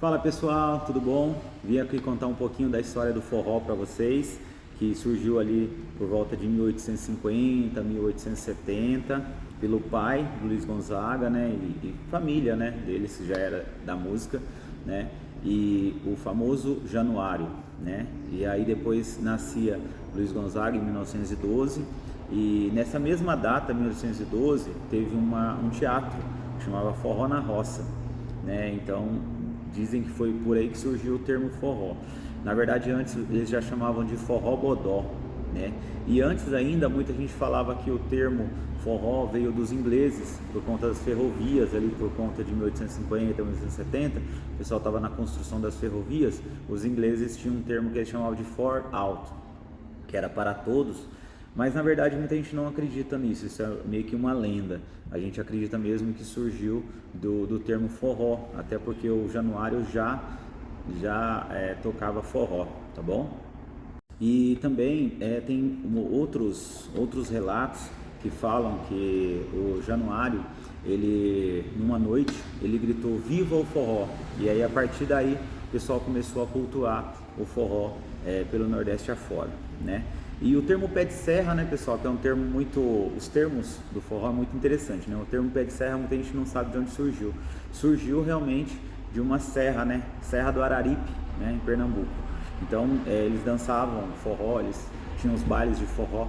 Fala pessoal, tudo bom? Vim aqui contar um pouquinho da história do forró para vocês, que surgiu ali por volta de 1850, 1870, pelo pai do Luiz Gonzaga, né, e família, né, deles que já era da música, né, e o famoso Januário, né, e aí depois nascia Luiz Gonzaga em 1912 e nessa mesma data, 1912, teve um teatro que chamava Forró na Roça, né, então dizem que foi por aí que surgiu o termo forró. Na verdade, antes eles já chamavam de forró bodó, né? E antes ainda, muita gente falava que o termo forró veio dos ingleses, por conta das ferrovias, ali por conta de 1850, 1870, o pessoal estava na construção das ferrovias, os ingleses tinham um termo que eles chamavam de for out, que era para todos, mas na verdade muita gente não acredita nisso, isso é meio que uma lenda. A gente acredita mesmo que surgiu do termo forró, até porque o Januário já tocava forró, tá bom? E também tem outros relatos que falam que o Januário, ele numa noite, ele gritou "Viva o forró!" E aí a partir daí o pessoal começou a cultuar o forró pelo Nordeste afora, né? E o termo pé de serra, né, pessoal, que é um termo muito... Os termos do forró é muito interessante, né? O termo pé de serra, muita gente não sabe de onde surgiu. Surgiu realmente de uma serra, né? Serra do Araripe, né, em Pernambuco. Então, eles dançavam forró, eles tinham os bailes de forró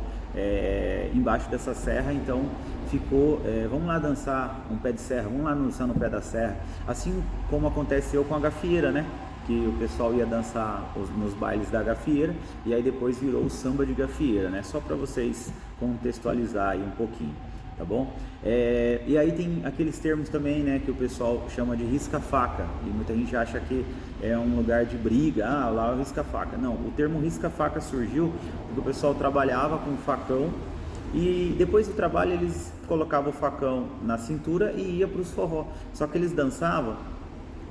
embaixo dessa serra, então ficou, vamos lá dançar um pé de serra, vamos lá dançar no pé da serra. Assim como aconteceu com a gafieira, né? Que o pessoal ia dançar nos bailes da gafieira e aí depois virou o samba de gafieira, né? Só para vocês contextualizar aí um pouquinho, tá bom? E aí tem aqueles termos também, né, que o pessoal chama de risca-faca e muita gente acha que é um lugar de briga, lá é o risca-faca. Não, o termo risca-faca surgiu porque o pessoal trabalhava com facão e depois do trabalho eles colocavam o facão na cintura e ia para os forró, só que eles dançavam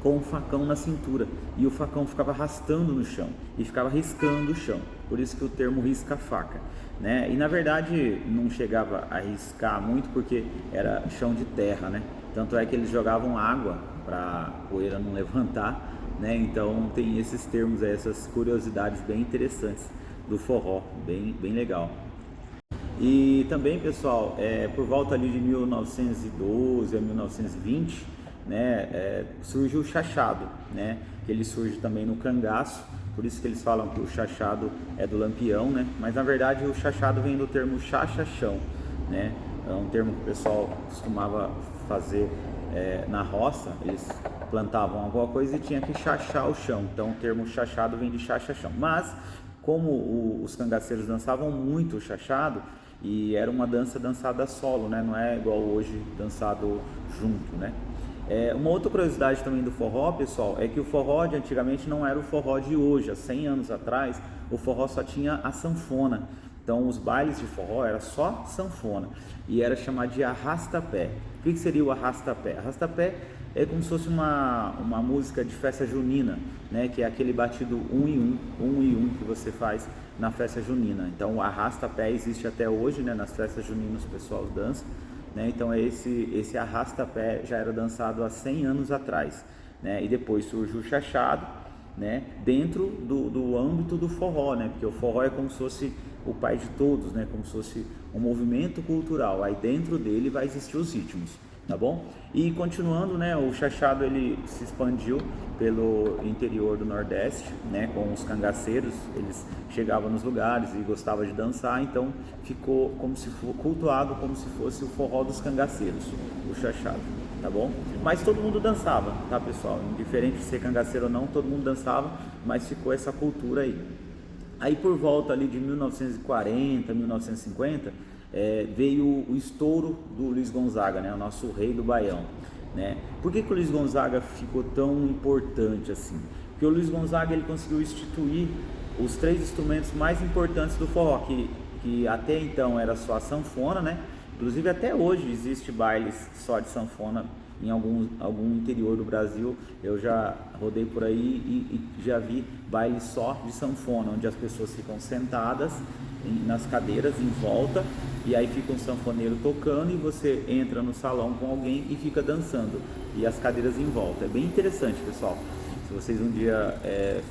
com o facão na cintura e o facão ficava arrastando no chão e ficava riscando o chão, por isso que o termo risca-faca, né? E na verdade não chegava a riscar muito porque era chão de terra, né? Tanto é que eles jogavam água para a poeira não levantar, né? Então tem esses termos, essas curiosidades bem interessantes do forró, bem legal. E também, pessoal, por volta ali de 1912 a 1920, né, surge o chachado, né, que ele surge também no cangaço, por isso que eles falam que o chachado é do Lampião, né, mas na verdade o chachado vem do termo chachachão, né, é um termo que o pessoal costumava fazer na roça, eles plantavam alguma coisa e tinha que chachar o chão, então o termo chachado vem de chachachão, mas como os cangaceiros dançavam muito o chachado, e era uma dança dançada solo, né, não é igual hoje dançado junto, né. Uma outra curiosidade também do forró, pessoal, é que o forró de antigamente não era o forró de hoje. Há 100 anos atrás, o forró só tinha a sanfona. Então, os bailes de forró era só sanfona e era chamado de arrasta-pé. O que seria o arrasta-pé? Arrasta-pé é como se fosse uma música de festa junina, né? Que é aquele batido um e um que você faz na festa junina. Então, o arrasta-pé existe até hoje, né? Nas festas juninas o pessoal dança. Né? Então esse arrasta-pé já era dançado há 100 anos atrás, né? E depois surge o chachado, né? Dentro do âmbito do forró, né? Porque o forró é como se fosse o pai de todos, né? Como se fosse um movimento cultural, aí dentro dele vai existir os ritmos, tá bom? E continuando, né, o chachado ele se expandiu pelo interior do Nordeste, né, com os cangaceiros, eles chegavam nos lugares e gostavam de dançar, então ficou como se for cultuado como se fosse o forró dos cangaceiros, o chachado, tá bom? Mas todo mundo dançava, tá, pessoal? Indiferente de ser cangaceiro ou não, todo mundo dançava, mas ficou essa cultura aí. Aí por volta ali de 1940, 1950, veio o estouro do Luiz Gonzaga, né, o nosso rei do Baião, né? Por que o Luiz Gonzaga ficou tão importante assim? Porque o Luiz Gonzaga ele conseguiu instituir os 3 instrumentos mais importantes do forró, que até então era só a sanfona, né? Inclusive até hoje existe bailes só de sanfona em algum interior do Brasil. Eu já rodei por aí e já vi bailes só de sanfona, onde as pessoas ficam sentadas nas cadeiras em volta e aí fica um sanfoneiro tocando e você entra no salão com alguém e fica dançando e as cadeiras em volta. É bem interessante, pessoal. Se vocês um dia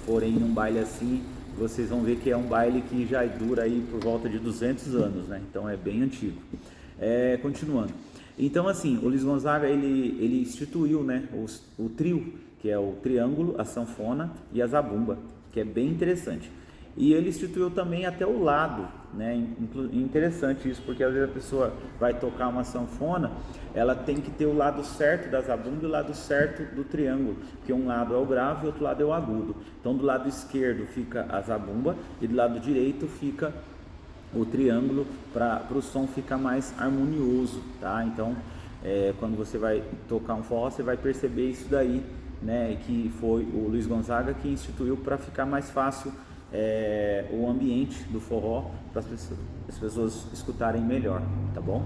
forem num baile assim, vocês vão ver que é um baile que já dura aí por volta de 200 anos, né? Então é bem antigo. Continuando. Então assim, o Luiz Gonzaga ele instituiu, né, o trio, que é o triângulo, a sanfona e a zabumba, que é bem interessante. E ele instituiu também até o lado, né? Interessante isso, porque às vezes a pessoa vai tocar uma sanfona, ela tem que ter o lado certo da zabumba e o lado certo do triângulo, que um lado é o grave e o outro lado é o agudo. Então do lado esquerdo fica a zabumba e do lado direito fica o triângulo, para o som ficar mais harmonioso, tá? Então quando você vai tocar um forró, você vai perceber isso daí, né? Que foi o Luiz Gonzaga que instituiu para ficar mais fácil o ambiente do forró, para as pessoas escutarem melhor, tá bom?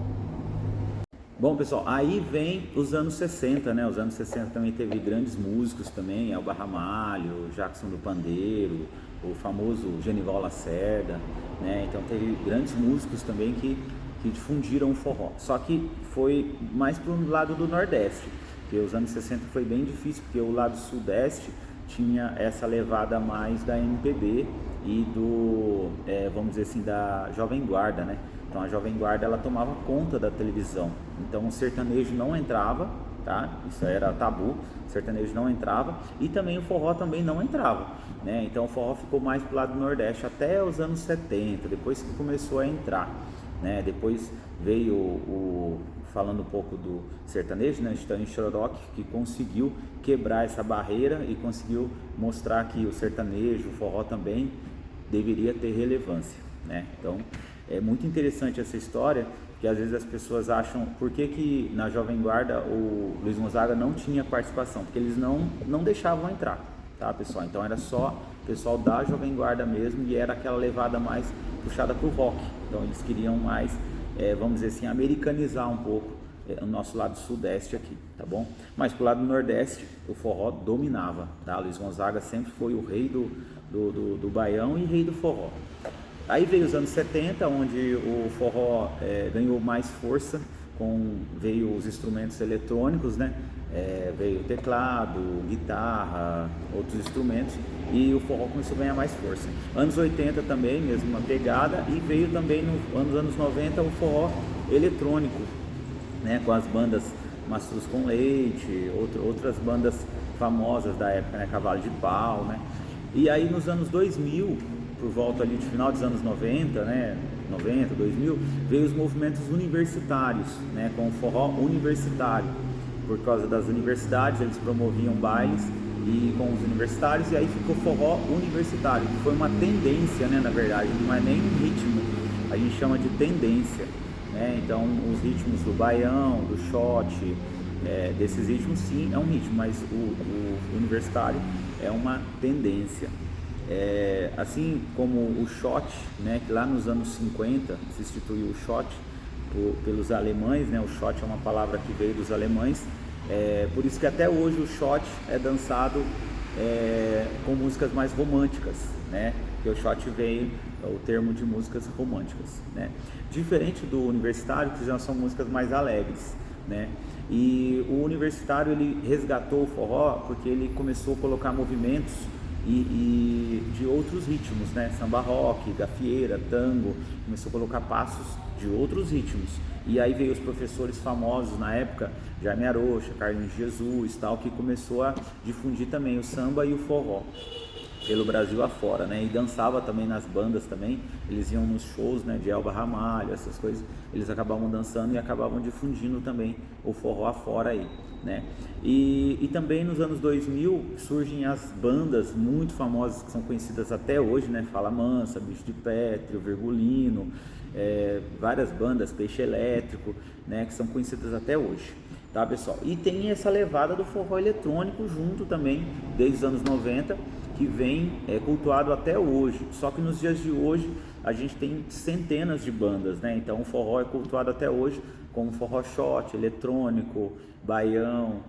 Bom, pessoal, aí vem os anos 60, né? Os anos 60 também teve grandes músicos também, Elba Ramalho, Jackson do Pandeiro, o famoso Genival Lacerda, né? Então teve grandes músicos também que difundiram o forró. Só que foi mais para o lado do Nordeste, porque os anos 60 foi bem difícil, porque o lado Sudeste tinha essa levada mais da MPB e do, vamos dizer assim, da Jovem Guarda, né? Então a Jovem Guarda ela tomava conta da televisão, então o sertanejo não entrava, tá? Isso era tabu, o sertanejo não entrava e também o forró também não entrava, né? Então o forró ficou mais pro lado do Nordeste até os anos 70, depois que começou a entrar, né? Depois veio falando um pouco do sertanejo, né? Estão em Chororó, que conseguiu quebrar essa barreira e conseguiu mostrar que o sertanejo, o forró também deveria ter relevância, né? Então é muito interessante essa história, que às vezes as pessoas acham por que na Jovem Guarda o Luiz Gonzaga não tinha participação, porque eles não deixavam entrar, tá, pessoal? Então era só o pessoal da Jovem Guarda mesmo, e era aquela levada mais puxada pro rock. Então eles queriam mais, vamos dizer assim, americanizar um pouco o nosso lado sudeste aqui, tá bom? Mas pro lado nordeste o forró dominava, tá? Luiz Gonzaga sempre foi o rei do baião e rei do forró. Aí veio os anos 70, onde o forró ganhou mais força, veio os instrumentos eletrônicos, né? Veio teclado, guitarra, outros instrumentos, e o forró começou a ganhar mais força. Anos 80 também, mesma pegada, e veio também nos anos 90 o forró eletrônico, né? Com as bandas Mastruz com Leite, outras bandas famosas da época, né? Cavalo de Pau, né? E aí nos anos 2000, por volta ali de final dos anos 90, né, 90, 2000, veio os movimentos universitários, né, com o forró universitário. Por causa das universidades, eles promoviam bailes e com os universitários, e aí ficou forró universitário, que foi uma tendência, né, na verdade, não é nem um ritmo, a gente chama de tendência, né? Então os ritmos do baião, do shot, desses ritmos sim é um ritmo, mas o universitário é uma tendência. Assim como o shot, né, que lá nos anos 50 se instituiu o shot pelos alemães, né? O shot é uma palavra que veio dos alemães, por isso que até hoje o shot é dançado com músicas mais românticas, né? Que o shot veio o termo de músicas românticas, né? Diferente do universitário, que já são músicas mais alegres, né? E o universitário ele resgatou o forró porque ele começou a colocar movimentos e de outros ritmos, né? Samba rock, gafieira, tango, começou a colocar passos de outros ritmos. E aí veio os professores famosos na época, Jaime Arocha, Carlinhos Jesus, tal, que começou a difundir também o samba e o forró pelo Brasil afora, né? E dançava também nas bandas também, eles iam nos shows, né, de Elba Ramalho, essas coisas, eles acabavam dançando e acabavam difundindo também o forró afora aí, né? E também nos anos 2000 surgem as bandas muito famosas que são conhecidas até hoje, né? Fala Mansa, Bicho de Pétrio, Virgulino, várias bandas, Peixe Elétrico, né? Que são conhecidas até hoje, tá, pessoal? E tem essa levada do forró eletrônico junto também, desde os anos 90, que vem cultuado até hoje. Só que nos dias de hoje a gente tem centenas de bandas, né? Então o forró é cultuado até hoje como forró shot, eletrônico, baião,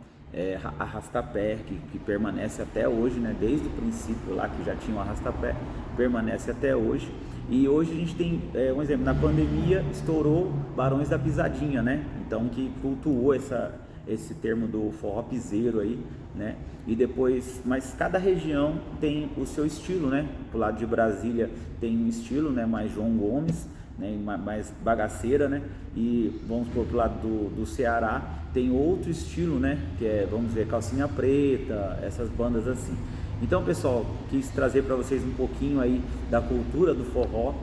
arrastapé, que permanece até hoje, né? Desde o princípio lá que já tinha o arrastapé, permanece até hoje. E hoje a gente tem, um exemplo, na pandemia estourou Barões da Pisadinha, né? Então que cultuou esse termo do forró piseiro aí, né? E depois, mas cada região tem o seu estilo, né? Pro lado de Brasília tem um estilo, né? Mais João Gomes, né? Mais bagaceira, né? E vamos pro lado do Ceará tem outro estilo, né? Que é, vamos ver, Calcinha Preta, essas bandas assim. Então, pessoal, quis trazer para vocês um pouquinho aí da cultura do forró.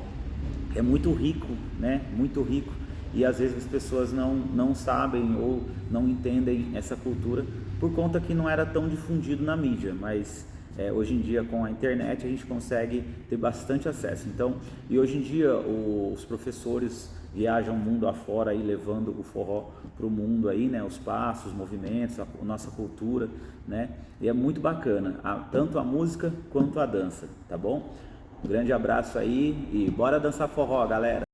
É muito rico, né? Muito rico. E às vezes as pessoas não sabem ou não entendem essa cultura por conta que não era tão difundido na mídia, mas hoje em dia com a internet a gente consegue ter bastante acesso. Então, e hoje em dia os professores viajam mundo afora aí levando o forró para o mundo aí, né? Os passos, os movimentos, a nossa cultura, né? E é muito bacana, tanto a música quanto a dança, tá bom? Um grande abraço aí e bora dançar forró, galera!